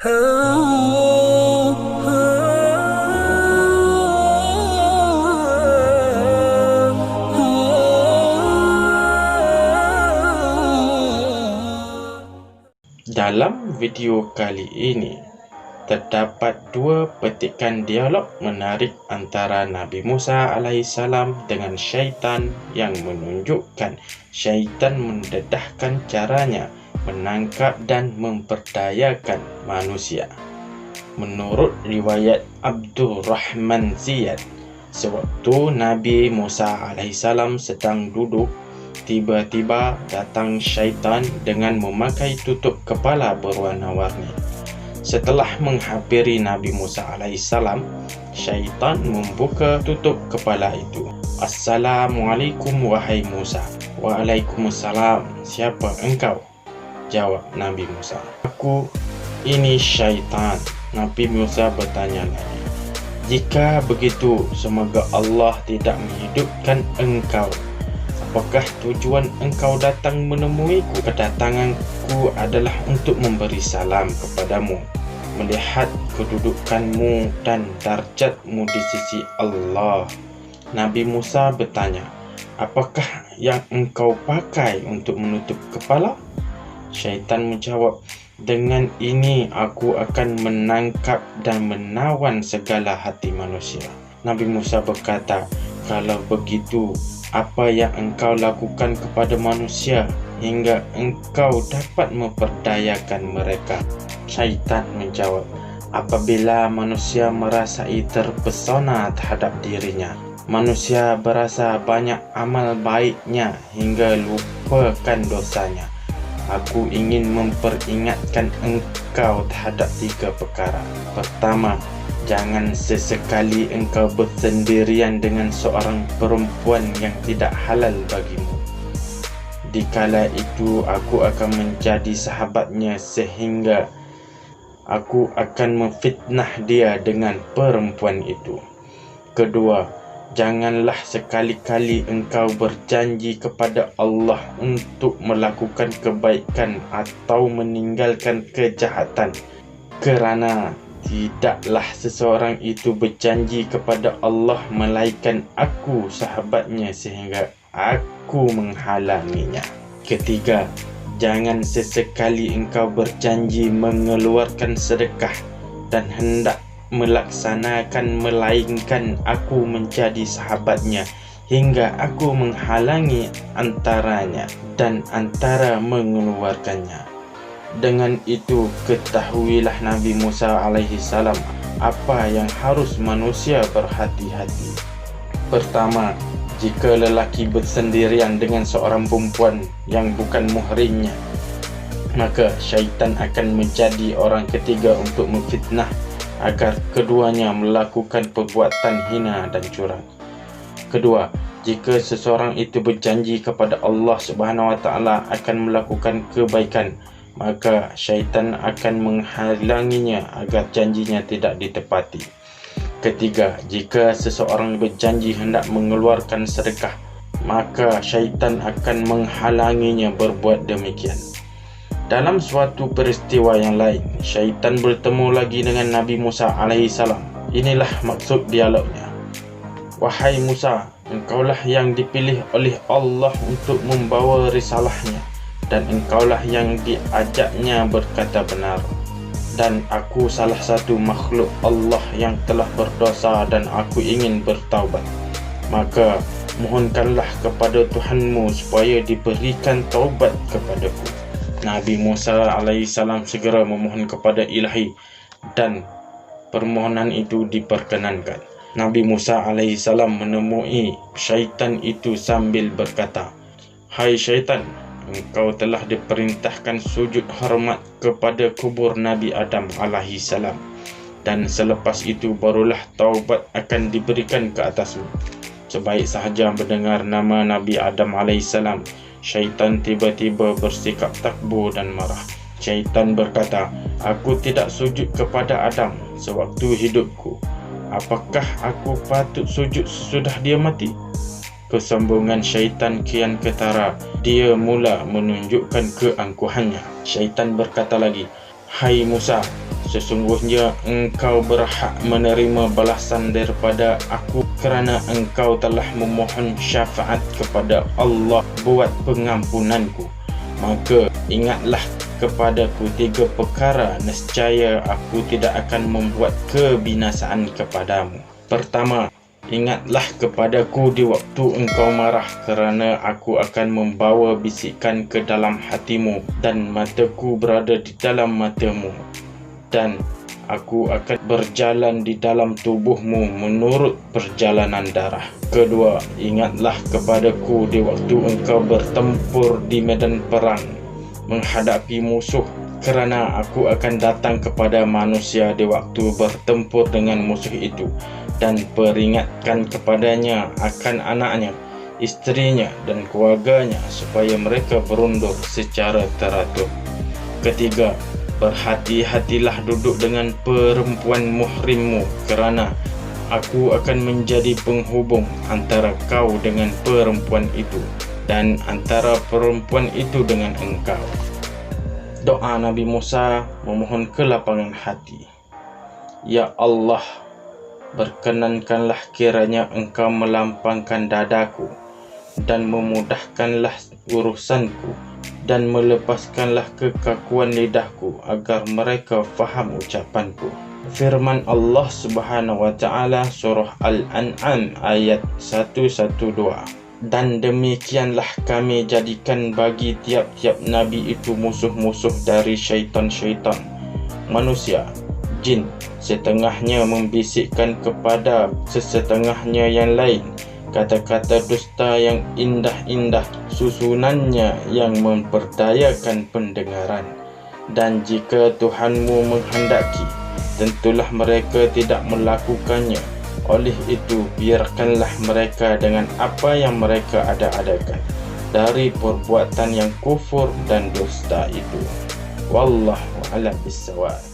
Dalam video kali ini, terdapat dua petikan dialog menarik antara Nabi Musa alaihissalam dengan syaitan yang menunjukkan syaitan mendedahkan caranya menangkap dan memperdayakan manusia. Menurut riwayat Abdurrahman Ziyad, sewaktu Nabi Musa alaihissalam sedang duduk, tiba-tiba datang syaitan dengan memakai tutup kepala berwarna-warni. Setelah menghampiri Nabi Musa alaihissalam, syaitan membuka tutup kepala itu. "Assalamualaikum wahai Musa." "Waalaikumsalam, siapa engkau?" jawab Nabi Musa. "Aku ini syaitan." Nabi Musa bertanya lagi. "Jika begitu, semoga Allah tidak menghidupkan engkau. Apakah tujuan engkau datang menemuiku?" "Kedatanganku adalah untuk memberi salam kepadamu, melihat kedudukanmu dan darjatmu di sisi Allah." Nabi Musa bertanya, "Apakah yang engkau pakai untuk menutup kepala?" Syaitan menjawab, "Dengan ini aku akan menangkap dan menawan segala hati manusia." Nabi Musa berkata, "Kalau begitu, apa yang engkau lakukan kepada manusia hingga engkau dapat memperdayakan mereka?" Syaitan menjawab, "Apabila manusia merasai terpesona terhadap dirinya, manusia berasa banyak amal baiknya hingga lupakan dosanya. Aku ingin memperingatkan engkau terhadap 3 perkara. Pertama, jangan sesekali engkau bersendirian dengan seorang perempuan yang tidak halal bagimu. Dikala itu aku akan menjadi sahabatnya sehingga aku akan memfitnah dia dengan perempuan itu. Kedua, janganlah sekali-kali engkau berjanji kepada Allah untuk melakukan kebaikan atau meninggalkan kejahatan, kerana tidaklah seseorang itu berjanji kepada Allah melainkan aku sahabatnya sehingga aku menghalanginya. Ketiga, jangan sesekali engkau berjanji mengeluarkan sedekah dan hendak melaksanakan melainkan aku menjadi sahabatnya hingga aku menghalangi antaranya dan antara mengeluarkannya." Dengan itu ketahuilah Nabi Musa alaihissalam apa yang harus manusia berhati-hati. Pertama, jika lelaki bersendirian dengan seorang perempuan yang bukan muhrimnya, maka syaitan akan menjadi orang ketiga untuk memfitnah agar keduanya melakukan perbuatan hina dan curang. Kedua, jika seseorang itu berjanji kepada Allah Subhanahu Wa Taala akan melakukan kebaikan, maka syaitan akan menghalanginya agar janjinya tidak ditepati. Ketiga, jika seseorang berjanji hendak mengeluarkan sedekah, maka syaitan akan menghalanginya berbuat demikian. Dalam suatu peristiwa yang lain, syaitan bertemu lagi dengan Nabi Musa alaihissalam. Inilah maksud dialognya. "Wahai Musa, engkaulah yang dipilih oleh Allah untuk membawa risalahnya, dan engkaulah yang diajaknya berkata benar. Dan aku salah satu makhluk Allah yang telah berdosa dan aku ingin bertaubat. Maka mohonkanlah kepada Tuhanmu supaya diberikan taubat kepadaku." Nabi Musa alaihissalam segera memohon kepada Ilahi dan permohonan itu diperkenankan. Nabi Musa alaihissalam menemui syaitan itu sambil berkata, "Hai syaitan, engkau telah diperintahkan sujud hormat kepada kubur Nabi Adam alaihissalam, dan selepas itu barulah taubat akan diberikan ke atasmu." Sebaik sahaja mendengar nama Nabi Adam alaihissalam, syaitan tiba-tiba bersikap takbur dan marah. Syaitan berkata, "Aku tidak sujud kepada Adam sewaktu hidupku. Apakah aku patut sujud sesudah dia mati?" Kesombongan syaitan kian ketara. Dia mula menunjukkan keangkuhannya. Syaitan berkata lagi, "Hai Musa, Sesungguhnya engkau berhak menerima balasan daripada aku kerana engkau telah memohon syafaat kepada Allah buat pengampunanku. Maka ingatlah kepadaku 3 perkara, nescaya aku tidak akan membuat kebinasaan kepadamu. Pertama, ingatlah kepadaku di waktu engkau marah, kerana aku akan membawa bisikan ke dalam hatimu dan mataku berada di dalam matamu, dan aku akan berjalan di dalam tubuhmu menurut perjalanan darah. Kedua, ingatlah kepadaku di waktu engkau bertempur di medan perang menghadapi musuh, kerana aku akan datang kepada manusia di waktu bertempur dengan musuh itu dan peringatkan kepadanya akan anaknya, isterinya dan keluarganya supaya mereka berundur secara teratur. Ketiga, berhati-hatilah duduk dengan perempuan muhrimmu, kerana aku akan menjadi penghubung antara kau dengan perempuan itu dan antara perempuan itu dengan engkau. Doa Nabi Musa memohon kelapangan hati. Ya Allah, berkenankanlah kiranya engkau melampangkan dadaku dan memudahkanlah urusanku dan melepaskanlah kekakuan lidahku agar mereka faham ucapanku. Firman Allah Subhanahu wa Ta'ala surah Al-An'am ayat 112. Dan demikianlah kami jadikan bagi tiap-tiap nabi itu musuh-musuh dari syaitan-syaitan, manusia, jin. Setengahnya membisikkan kepada sesetengahnya yang lain kata-kata dusta yang indah-indah, susunannya yang memperdayakan pendengaran. Dan jika Tuhanmu menghendaki, tentulah mereka tidak melakukannya. Oleh itu, biarkanlah mereka dengan apa yang mereka ada-adakan dari perbuatan yang kufur dan dusta itu. Wallahu a'lam bissawab.